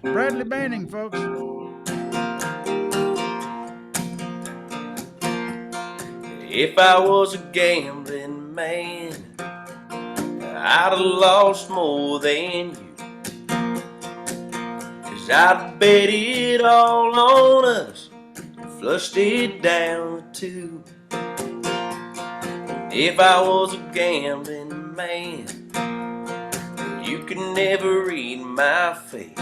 Bradley Banning, folks. If I was a gambling man, I'd have lost more than you. 'Cause I'd bet it all on us and flushed it down the tube. If I was a gambling man, you could never read my face.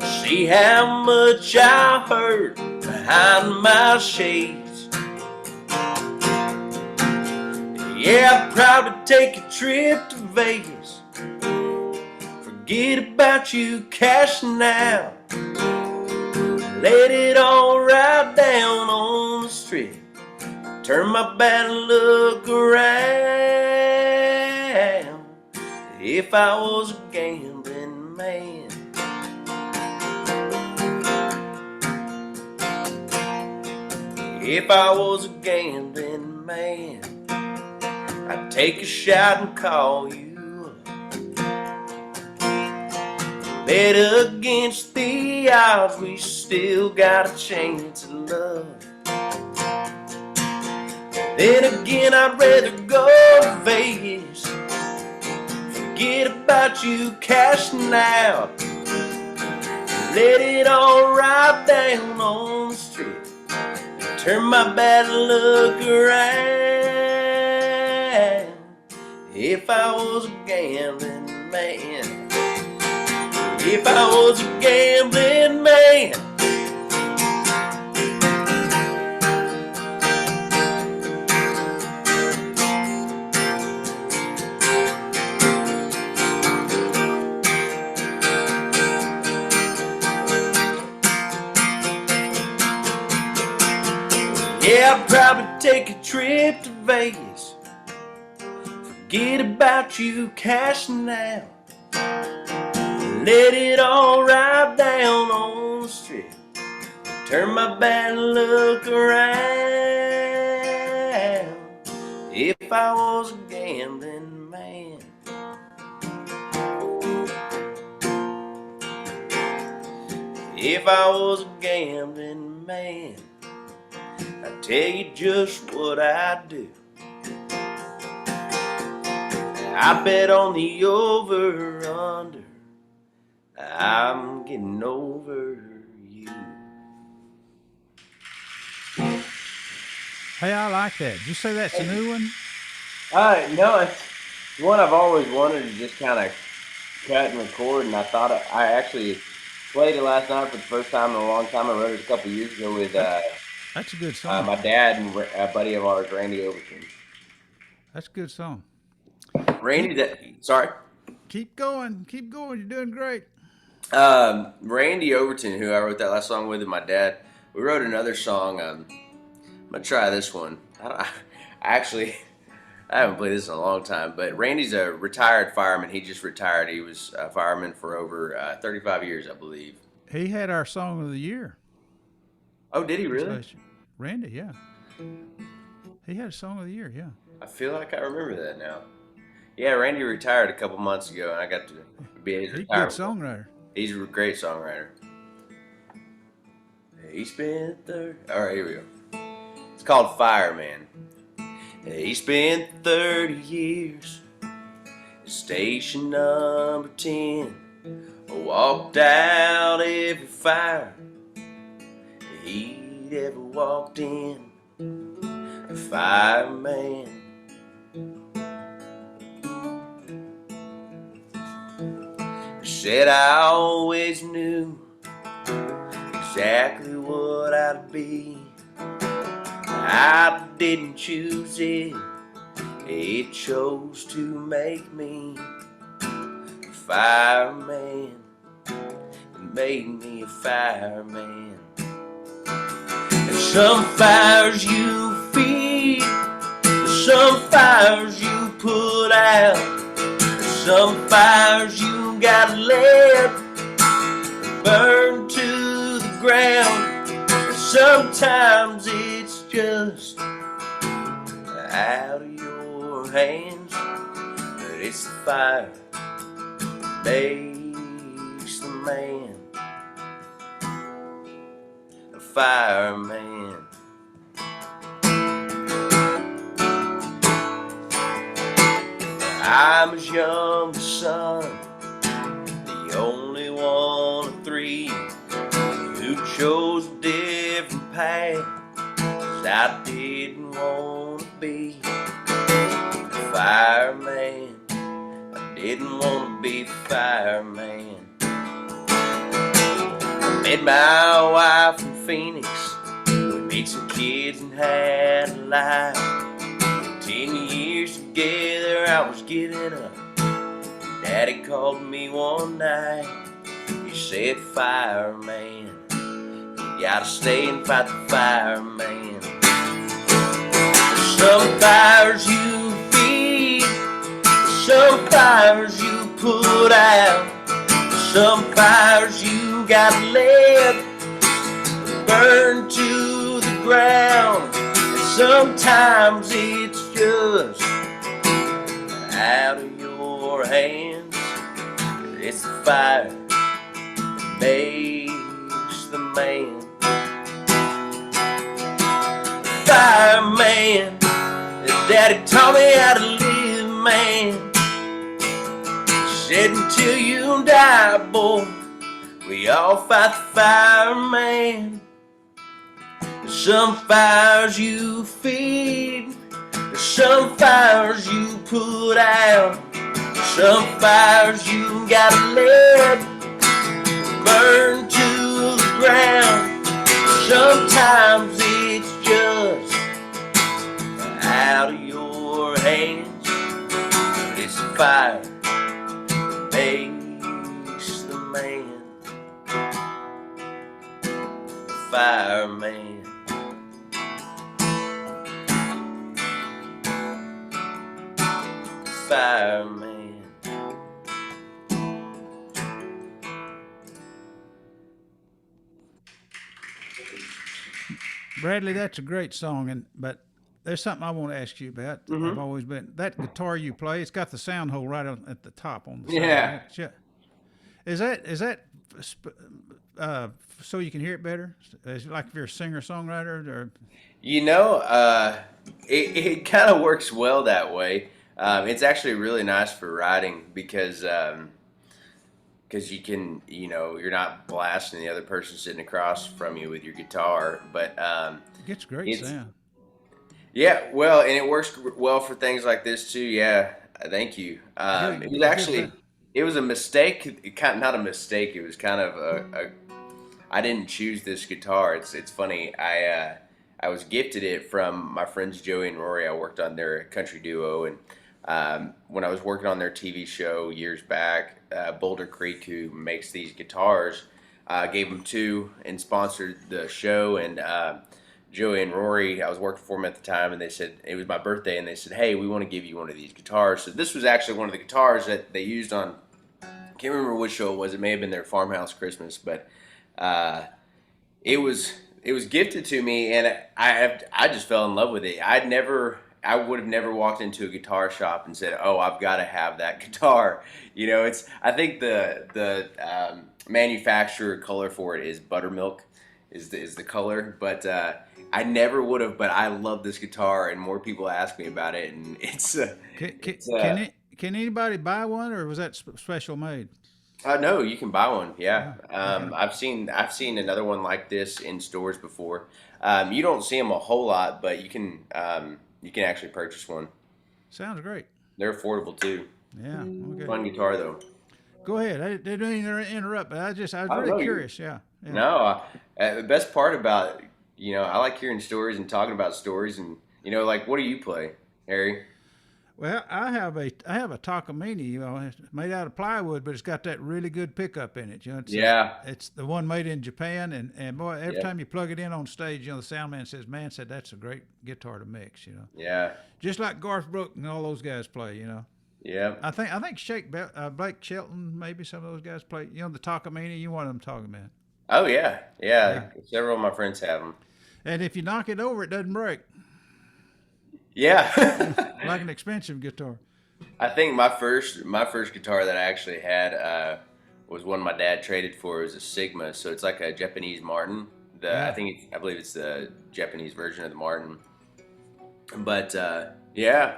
See how much I hurt behind my shades. Yeah, I'd probably take a trip to Vegas. Forget about you cashing out. Let it all ride down on the strip. Turn my bad luck around. If I was a gambling man. If I was a gambling man, I'd take a shot and call you up. Bet against the odds, we still got a chance at love. Then again, I'd rather go to Vegas. Forget about you cashing out. Let it all ride down on the strip. Turn my bad luck around. If I was a gambling man. If I was a gambling man. Yeah, I'd probably take a trip to Vegas. Forget about you cashing out. Let it all ride down on the strip. Turn my bad luck around. If I was a gambling man. If I was a gambling man, I'd tell you just what I'd do. I bet on the over-under. I'm getting over you. Hey, I like that. Did you say that's a new one? No, it's one I've always wanted to just kind of cut and record, and I thought I actually played it last night for the first time in a long time. I wrote it a couple years ago with That's a good song. my dad and a buddy of ours, Randy Overton. That's a good song. Randy, sorry. Keep going. Keep going. You're doing great. Randy Overton, who I wrote that last song with, and my dad, we wrote another song. I'm gonna try this one. Actually, I haven't played this in a long time, but Randy's a retired fireman. He just retired. He was a fireman for over 35 years, I believe. He had our song of the year. Oh, did he really? Randy, yeah. He had a song of the year, yeah. I feel like I remember that now. Yeah, Randy retired a couple months ago, and I got to be his retirement. He's a good songwriter. He's a great songwriter. He spent 30. All right, here we go. It's called Fireman. He spent 30 years at station number 10. Walked out every fire he'd ever walked in. A fireman. Said I always knew exactly what I'd be. I didn't choose it, it chose to make me a fireman. It made me a fireman. And some fires you feed, some fires you put out, some fires you gotta let burn to the ground. Sometimes it's just out of your hands, but it's the fire made fireman, a fireman. I'm his youngest son, the only one of three who chose a different path, 'cause I didn't want to be a fireman. I didn't want to be a fireman. I met my wife in Phoenix. We made some kids and had a life. 10 years together, I was giving up. Daddy called me one night. He said, fireman, you gotta stay and fight the fireman. Some fires you feed, some fires you put out, some fires you got let burn to the ground. And sometimes it's just out of your hands. It's the fire that makes the man. Fireman, Daddy taught me how to live, man. Said until you die, boy, we all fight the fireman. Some fires you feed, some fires you put out, some fires you gotta let burn to the ground. Sometimes it's just out of your hands. It's the fire that makes the man. The fireman. Fireman. Bradley, that's a great song, but there's something I want to ask you about. I've always been that guitar you play. It's got the sound hole right at the top on the side. Yeah. Is that so you can hear it better? Is it like if you're a singer songwriter or? You know, it kind of works well that way. It's actually really nice for writing because you can, you're not blasting the other person sitting across from you with your guitar, but It gets great sound. yeah, well, and it works well for things like this too. Yeah, thank you. It was actually, it was a mistake, not a mistake. It was kind of I didn't choose this guitar. It's funny. I was gifted it from my friends Joey and Rory. I worked on their country duo, and when I was working on their TV show years back, Boulder Creek, who makes these guitars, gave them two and sponsored the show. And Joey and Rory, I was working for them at the time, and they said it was my birthday, and they said, "Hey, we want to give you one of these guitars." So this was actually one of the guitars that they used on. I can't remember which show it was. It may have been their Farmhouse Christmas, but it was gifted to me, and I just fell in love with it. I would have never walked into a guitar shop and said, "Oh, I've got to have that guitar." I think the manufacturer color for it is buttermilk, is the color, but I never would have. But I love this guitar, and more people ask me about it, and Can anybody buy one, or was that special made? no, you can buy one. Yeah, Okay. I've seen another one like this in stores before. You don't see them a whole lot, but you can actually purchase one. Sounds great. They're affordable too. Yeah. Okay. Fun guitar though. Go ahead. I didn't mean to interrupt, but I was Oh really no, curious. Yeah. Yeah. no. The best part about I like hearing stories and talking about stories, and like, what do you play, Harry? Well, I have a Takamine, it's made out of plywood, but it's got that really good pickup in it. Yeah, It's the one made in Japan, and boy, every yeah, time you plug it in on stage, the sound man says, "Man, said that's a great guitar to mix." yeah, Just like Garth Brooks and all those guys play. yeah. I think Blake Shelton, maybe some of those guys play. The Takamine, you want them talking about? Oh yeah, yeah. Yeah. Several of my friends have them. And if you knock it over, it doesn't break, Yeah. like an expensive guitar. I think my first guitar that I actually had was one my dad traded for. It was a Sigma, so it's like a Japanese Martin. Yeah. I believe it's the Japanese version of the Martin. But yeah,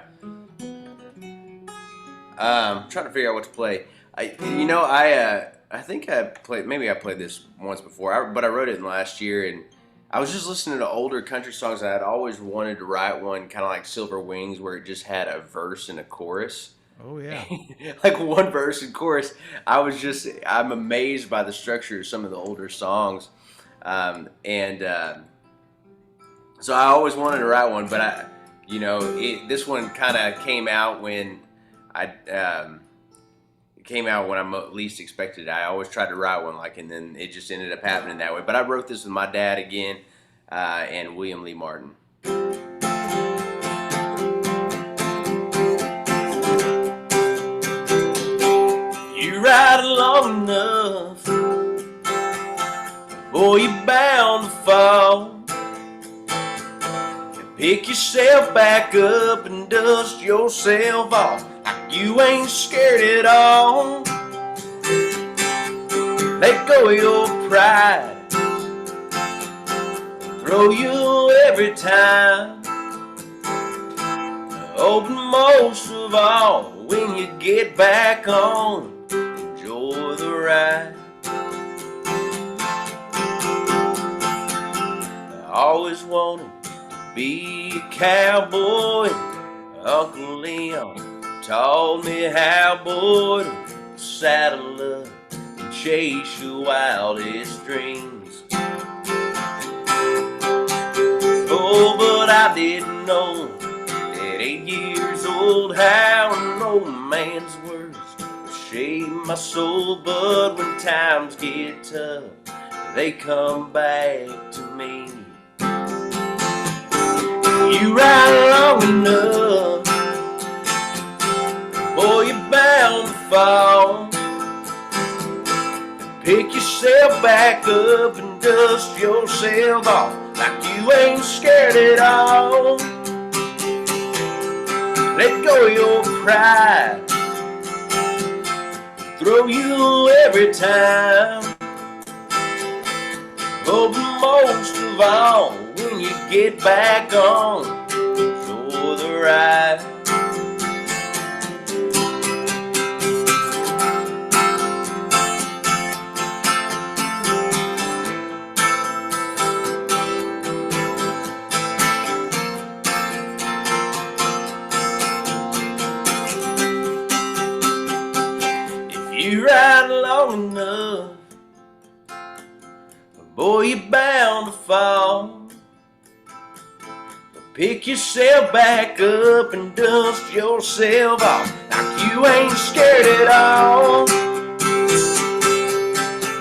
trying to figure out what to play. I think I played. Maybe I played this once before, but I wrote it in last year, and I was just listening to older country songs. And I'd always wanted to write one, kind of like Silver Wings, where it just had a verse and a chorus. Oh yeah. Like one verse and chorus. I'm amazed by the structure of some of the older songs, and so I always wanted to write one, but this one kind of came out when it came out when I least expected it. I always tried to write one, and then it just ended up happening that way. But I wrote this with my dad again, and William Lee Martin. You ride long enough, boy, you're bound to fall. Pick yourself back up and dust yourself off like you ain't scared at all. Let go of your pride, throw you every time. Open most of all when you get back on. Enjoy the ride. I always wanted be a cowboy. Uncle Leon taught me how, boy, to saddle up and chase your wildest dreams. Oh, but I didn't know at 8 years old how an old man's words shape my soul. But when times get tough, they come back to me. You ride long enough, boy, you're bound to fall. Pick yourself back up and dust yourself off like you ain't scared at all. Let go of your pride, throw you every time. But most of all, when you get back on, enjoy the ride. If you ride long enough, boy, you're bound to fall. Pick yourself back up and dust yourself off like you ain't scared at all.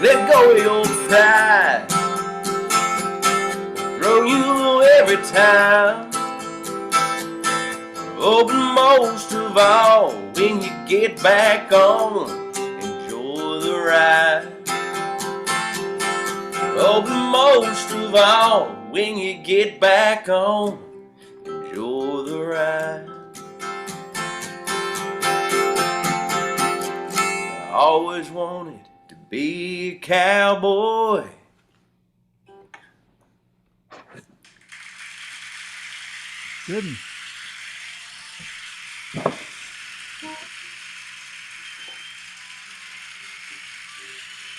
Let go of your pride, throw you every time. Open most of all when you get back on. Enjoy the ride. Open most of all when you get back on. Enjoy the ride. I always wanted to be a cowboy. Good.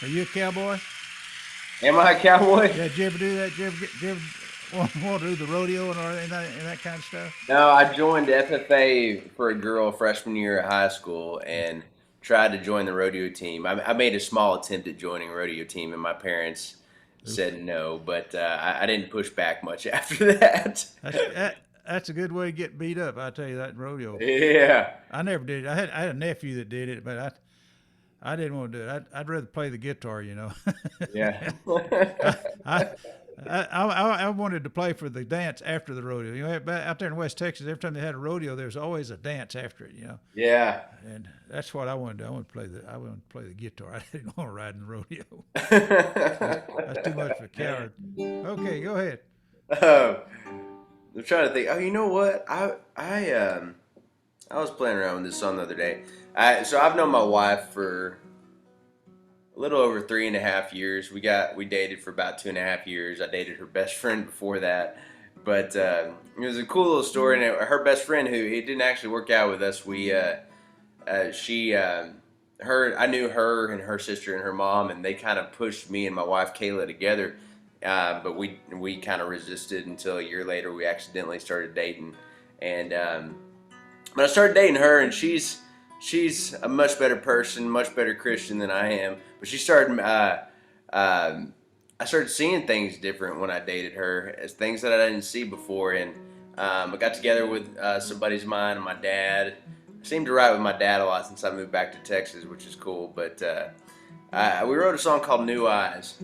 Are you a cowboy? Am I a cowboy? Yeah, did you ever do that? Did you ever want to do the rodeo and that kind of stuff? No, I joined FFA for a girl freshman year of high school and tried to join the rodeo team. I made a small attempt at joining a rodeo team, and my parents said no, but I didn't push back much after that. That's a good way to get beat up. I tell you that in rodeo. Yeah. I never did it. I had a nephew that did it, but I didn't want to do it. I'd rather play the guitar, you know. Yeah. I wanted to play for the dance after the rodeo. You know, out there in West Texas, every time they had a rodeo, there was always a dance after it. You know. Yeah. And that's what I wanted to do. I wanted to play the guitar. I didn't want to ride in the rodeo. That's too much for a coward. Okay, go ahead. I'm trying to think. Oh, you know what? I was playing around with this song the other day. So I've known my wife for a little over 3.5 years. We dated for about 2.5 years. I dated her best friend before that, but it was a cool little story. And her best friend, who it didn't actually work out with us, I knew her and her sister and her mom, and they kind of pushed me and my wife Kayla together. But we kind of resisted until a year later we accidentally started dating, and but I started dating her, and she's a much better person, much better Christian than I am. But I started seeing things different when I dated her, as things that I didn't see before, and I got together with some buddies of mine and my dad. I seem to write with my dad a lot since I moved back to Texas, which is cool. But we wrote a song called New Eyes.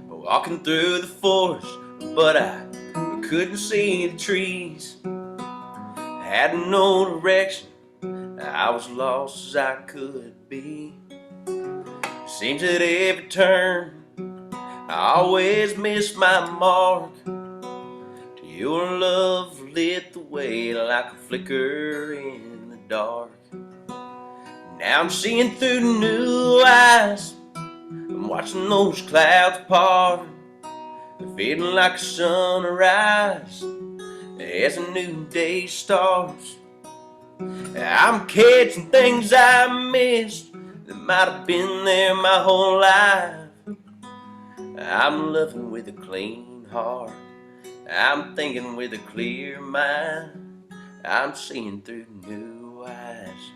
Walking through the forest, but I couldn't see the trees. Had no direction, I was lost as I could be. Seems that every turn I always miss my mark. Your love lit the way like a flicker in the dark. Now I'm seeing through new eyes. I'm watching those clouds part, feeling like a sunrise as a new day starts. I'm catching things I missed that might have been there my whole life. I'm loving with a clean heart. I'm thinking with a clear mind. I'm seeing through new eyes.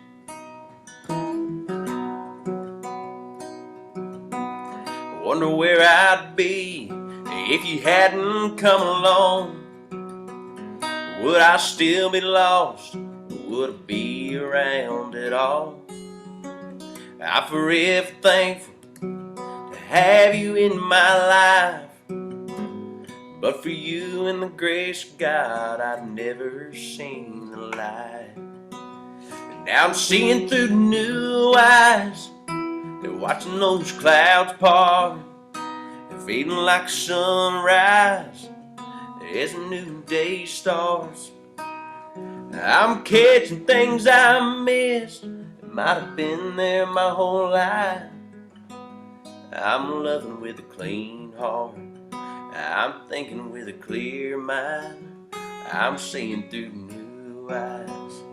I wonder where I'd be if you hadn't come along. Would I still be lost? Would I be around at all? I'm forever thankful to have you in my life. But for you and the grace of God, I've never seen the light. And now I'm seeing through new eyes, and watching those clouds part, and feeling like sunrise as a new day starts. I'm catching things I missed that might have been there my whole life. I'm loving with a clean heart. I'm thinking with a clear mind. I'm seeing through new eyes.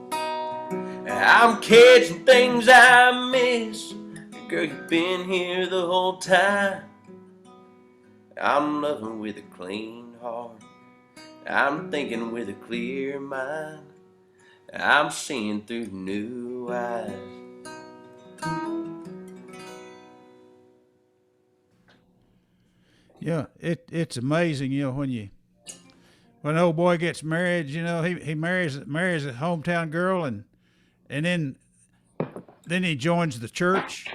I'm catching things I miss. Girl, you've been here the whole time. I'm loving with a clean heart. I'm thinking with a clear mind. I'm seeing through new eyes. Yeah, it's amazing, when an old boy gets married, he marries a hometown girl, and then he joins the church,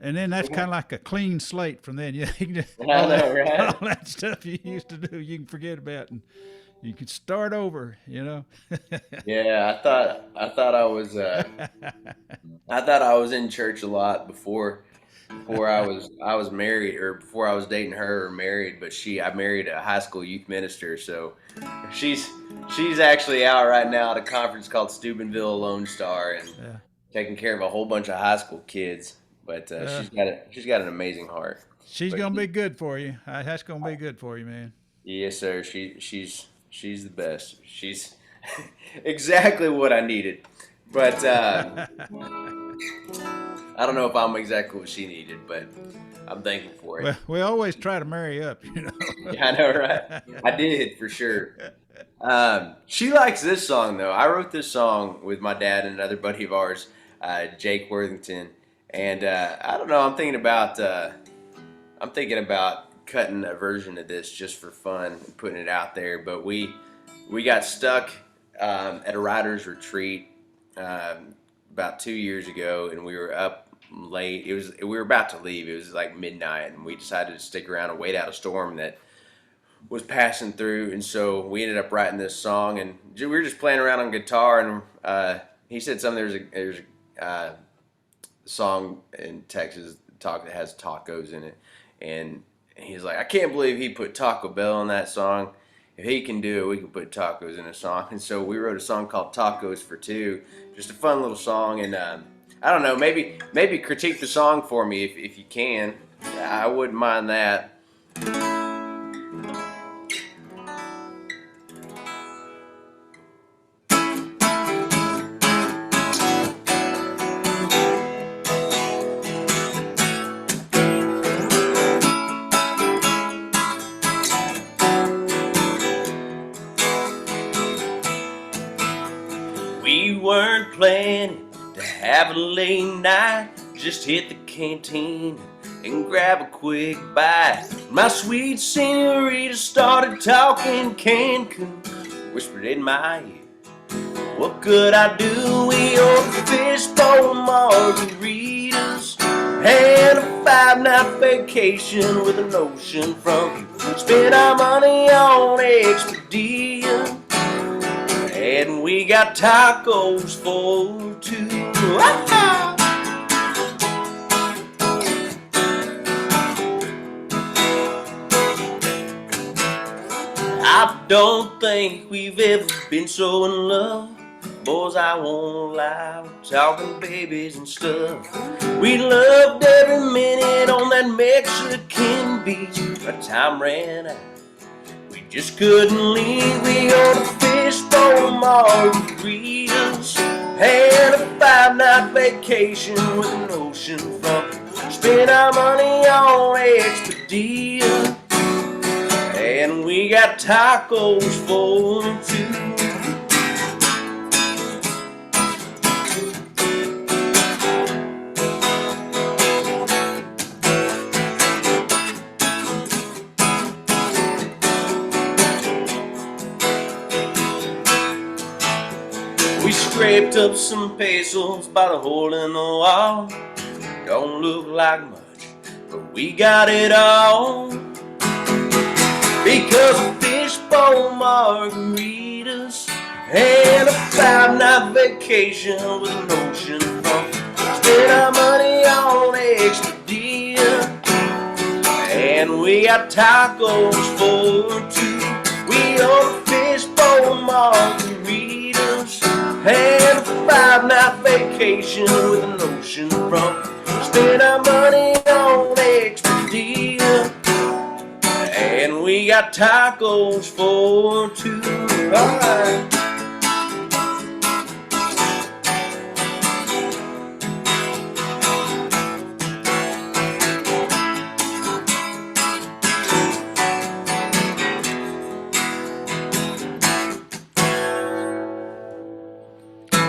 and then that's kind of like a clean slate from then. You can just, I know, right? all that stuff you used to do, you can forget about, and you can start over. Yeah, I thought I was in church a lot before I was married, or before I was dating her or married. But I married a high school youth minister, so she's she's actually out right now at a conference called Steubenville Lone Star, and Yeah. taking care of a whole bunch of high school kids. But Uh, she's got an amazing heart. she's But gonna be good for you. That's gonna be good for you, man. yes, sir. She's the best. She's exactly what I needed. But I don't know if I'm exactly what she needed, but I'm thankful for it. Well, we always try to marry up. Yeah, I know, right? I did for sure. She likes this song though. I wrote this song with my dad and another buddy of ours, Jake Worthington, and I don't know. I'm thinking about cutting a version of this just for fun and putting it out there. But we got stuck at a writer's retreat about 2 years ago, and we were up late. We were about to leave. It was like midnight, and we decided to stick around and wait out a storm that was passing through. And so we ended up writing this song, and we were just playing around on guitar. And he said something. There's a song in Texas that has tacos in it, and he's like, I can't believe he put Taco Bell in that song. if he can do it, we can put tacos in a song. And so we wrote a song called Tacos for Two, just a fun little song. And I don't know, maybe critique the song for me if you can. I wouldn't mind that. We weren't planning to have a late night, just hit the canteen and grab a quick bite. My sweet senorita started talking Cancun, whispered in my ear, what could I do? We ordered fishbowl margaritas and a 5-night vacation with an ocean front view. Spent our money on Expedia, and we got tacos for two. I don't think we've ever been so in love. Boys, I won't lie, we're talking babies and stuff. We loved every minute on that Mexican beach, but time ran out, we just couldn't leave. We ordered fishbowl margaritas and a 5-night vacation with an ocean front. Spent our money on Expedia, and we got tacos for two. We scraped up some pesos by the hole in the wall. Don't look like much, but we got it all. Because of fishbowl margaritas and a 5-night vacation with an ocean front. Spent our money on Expedia, and we got tacos for two. We ordered fishbowl margaritas and a 5-night vacation with an ocean front. Spent our money on Expedia, and we got tacos for two. All right.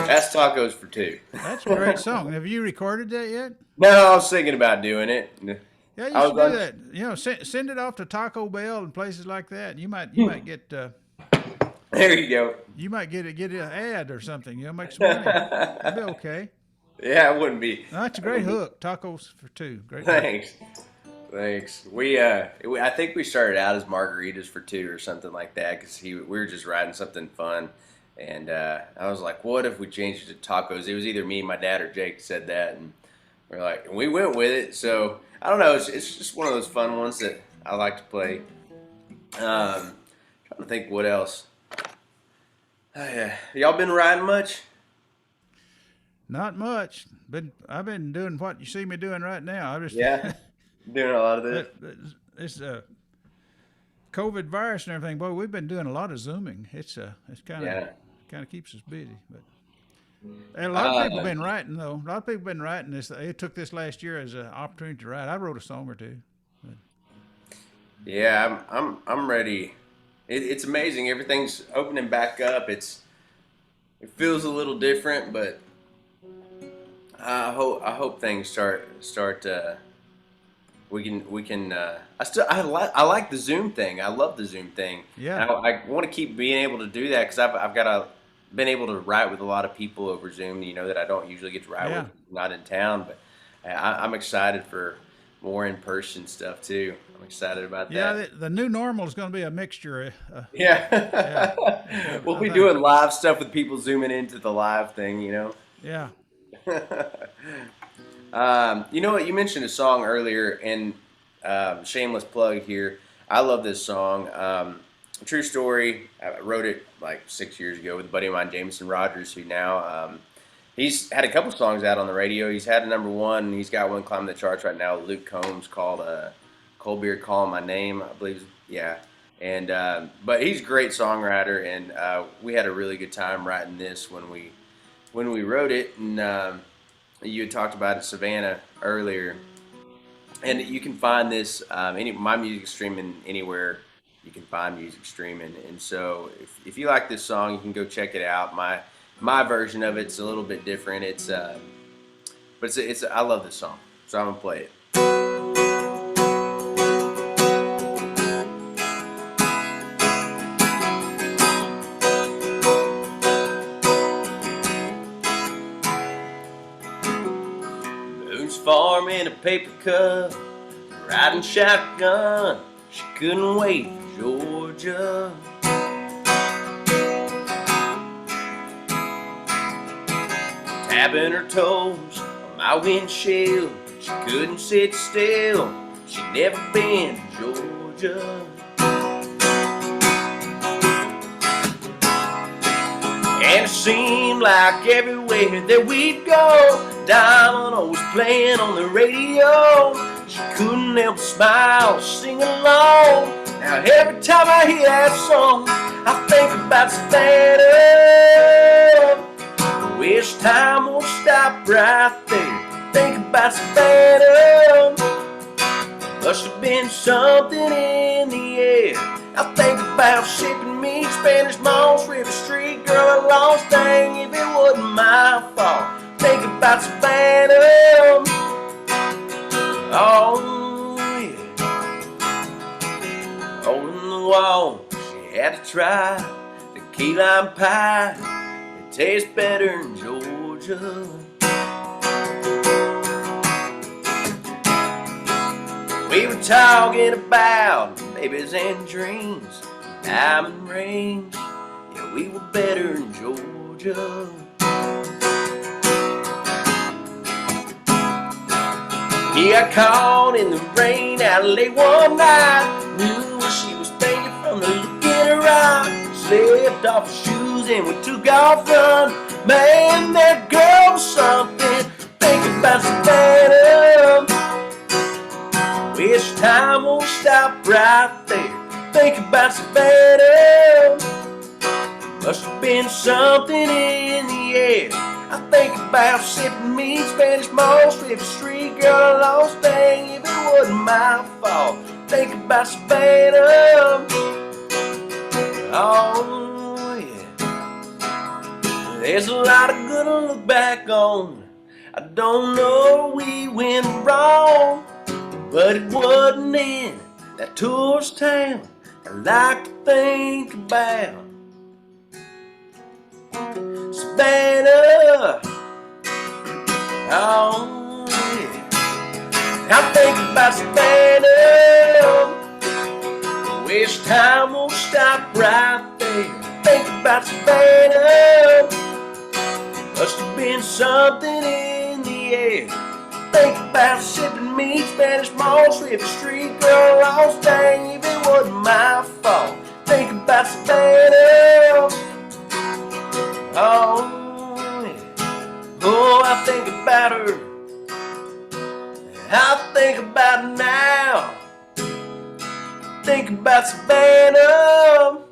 That's tacos for two. That's a great song. Have you recorded that yet? No, I was thinking about doing it. Yeah, you I should was do like- that. You know, send it off to Taco Bell and places like that. You might get There you go. you might get an ad or something. You know, make some money. That'd be okay. Yeah, it wouldn't be. No, that's a great hook. Tacos for two. Great hook. Thanks. I think we started out as margaritas for two or something like that because we were just writing something fun, and I was like, what if we changed it to tacos? It was either me, my dad, or Jake said that, and we went with it. So I don't know. It's just one of those fun ones that I like to play. Trying to think what else. Y'all been riding much? Not much. I've been doing what you see me doing right now. I just Doing a lot of this. It's COVID virus and everything. Boy, we've been doing a lot of Zooming. It's kind of keeps us busy. But and a lot of people have been writing though. A lot of people have been writing this. They took this last year as an opportunity to write. I wrote a song or two. But. Yeah, I'm ready. It's amazing. Everything's opening back up. It feels a little different, but I hope things start. We can. I like the Zoom thing. I love the Zoom thing. Yeah. And I want to keep being able to do that because been able to write with a lot of people over Zoom. You know that I don't usually get to write with, not in town. But I'm excited for more in-person stuff too. I'm excited about that. Yeah, the new normal is going to be a mixture. We'll be doing live stuff with people zooming into the live thing. You know. Yeah. You know what? You mentioned a song earlier, and shameless plug here. I love this song. true story. I wrote it like 6 years ago with a buddy of mine, Jameson Rogers, who now he's had a couple songs out on the radio. He's had a number one. And he's got one climbing the charts right now. Luke Combs called "Cold Beer Calling My Name," I believe. Yeah, and but he's a great songwriter, and we had a really good time writing this when we wrote it. And you had talked about it, Savannah, earlier. And you can find this my music streaming anywhere you can find music streaming. And so if you like this song, you can go check it out. My version of it's a little bit different. But it's I love this song, so I'm gonna play it. Boone's farm in a paper cup, riding shotgun. She couldn't wait for Georgia. Tapping her toes on my windshield. She couldn't sit still. She'd never been to Georgia. And it seemed like everywhere that we'd go, Diamond always playing on the radio. She couldn't help but smile, sing along. Now every time I hear that song, I think about Savannah. Wish time won't stop right there. Think about Savannah. Must have been something in the air. I think about shipping me Spanish Moss, River Street, girl, I lost thing if it wasn't my fault. Think about Savannah. Oh, yeah. On the wall, she had to try the key lime pie. It tastes better in Georgia. We were talking about babies and dreams, diamond rings. Yeah, we were better in Georgia. He got caught in the rain out late one night. Knew what she was thinking from the look in her eye. Slipped off her shoes and we took off run. Man, that girl was something. Think about Savannah. Wish time won't stop right there. Think about Savannah. Must have been something in the air. I think about sipping me Spanish Moss, River Street, girl, I lost thing if it wasn't my fault. Think about Savannah. Oh, yeah. There's a lot of good to look back on. I don't know we went wrong, but it wasn't in that tourist town I like to think about. Savannah. Oh, yeah. I think about Savannah. Wish time won't stop right there. Think about Savannah. Must have been something in the air. Think about sipping me Spanish Moss, River Street, girl, lost thing if it wasn't my fault. Think about Savannah. Oh, yeah. Oh, I think about her. I think about her now. Think about Savannah.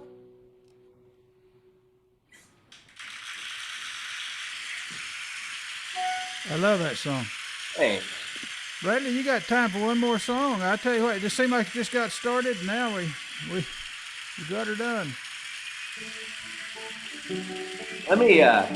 I love that song. Hey. Bradley, you got time for one more song? I tell you what, it just seemed like it just got started, and now we got her done. Let me I'm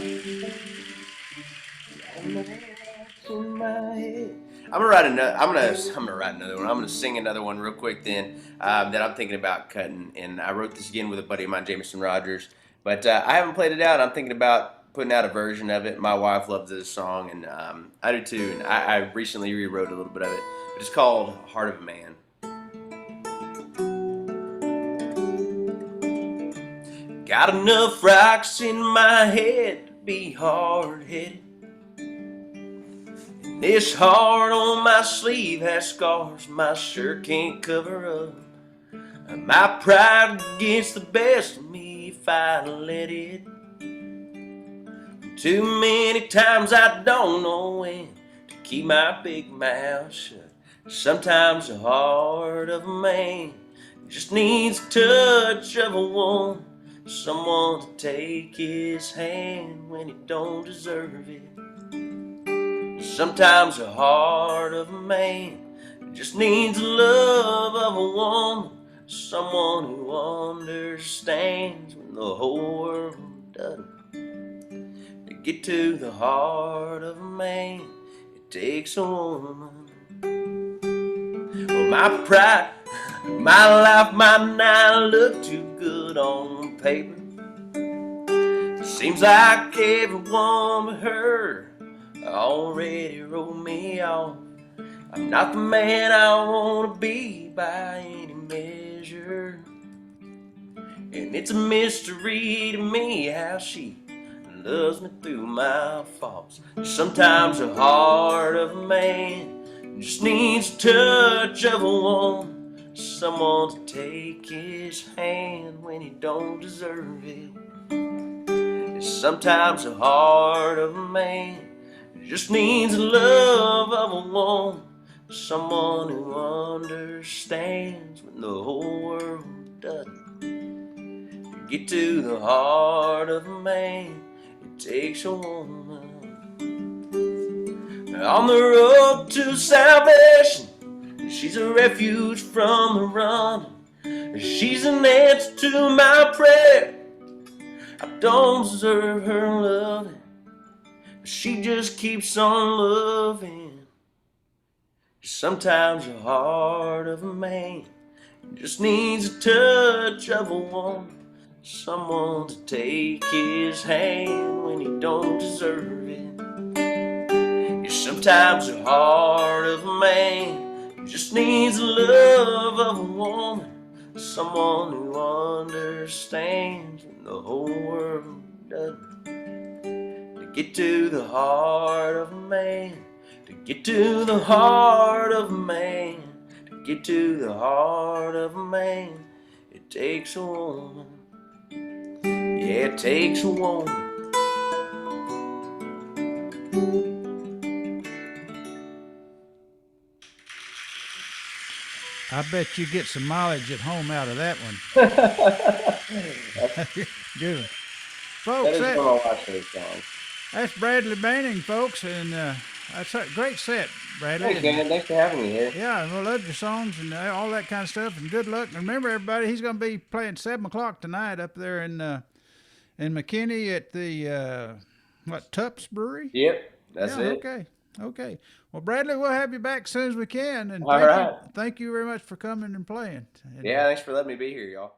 gonna write another one. I'm gonna sing another one real quick then that I'm thinking about cutting. And I wrote this again with a buddy of mine, Jameson Rogers. But I haven't played it out. I'm thinking about putting out a version of it. My wife loves this song, and I do too. And I recently rewrote a little bit of it. But it's called "Heart of a Man." Got enough rocks in my head to be hard-headed. And this heart on my sleeve has scars my shirt can't cover up. My pride gets the best of me if I let it. Too many times I don't know when to keep my big mouth shut. Sometimes the heart of a man just needs a touch of a woman, someone to take his hand when he don't deserve it. Sometimes the heart of a man just needs the love of a woman, someone who understands when the whole world doesn't. To get to the heart of a man, it takes a woman. Well, my pride, my life might not look too good on paper. Seems like everyone but her already wrote me off. I'm not the man I want to be by any measure. And it's a mystery to me how she loves me through my faults. Sometimes the heart of a man just needs a touch of a woman, someone to take his hand when he don't deserve it. And sometimes the heart of a man just needs the love of a woman, someone who understands when the whole world doesn't. To get to the heart of a man, it takes a woman. On the road to salvation, she's a refuge from the running. She's an answer to my prayer. I don't deserve her loving, but she just keeps on loving. Sometimes the heart of a man just needs a touch of a woman, someone to take his hand when he don't deserve it. Sometimes the heart of a man just needs the love of a woman, someone who understands when the whole world doesn't. To get to the heart of a man, to get to the heart of a man, to get to the heart of a man, it takes a woman. Yeah, it takes a woman. I bet you get some mileage at home out of that one. Good. Folks, That is one of my favorite songs. that's Bradley Banning, folks, and that's a great set, Bradley. Thanks, man. Thanks for having me here. Yeah, and we love your songs and all that kind of stuff, and good luck. And remember, everybody, he's going to be playing 7 o'clock tonight up there in McKinney at the, Tups Brewery? Yep, that's it. Okay. Okay. Well, Bradley, we'll have you back as soon as we can. And All right. thank you very much for coming and playing. And, Yeah, thanks for letting me be here, y'all.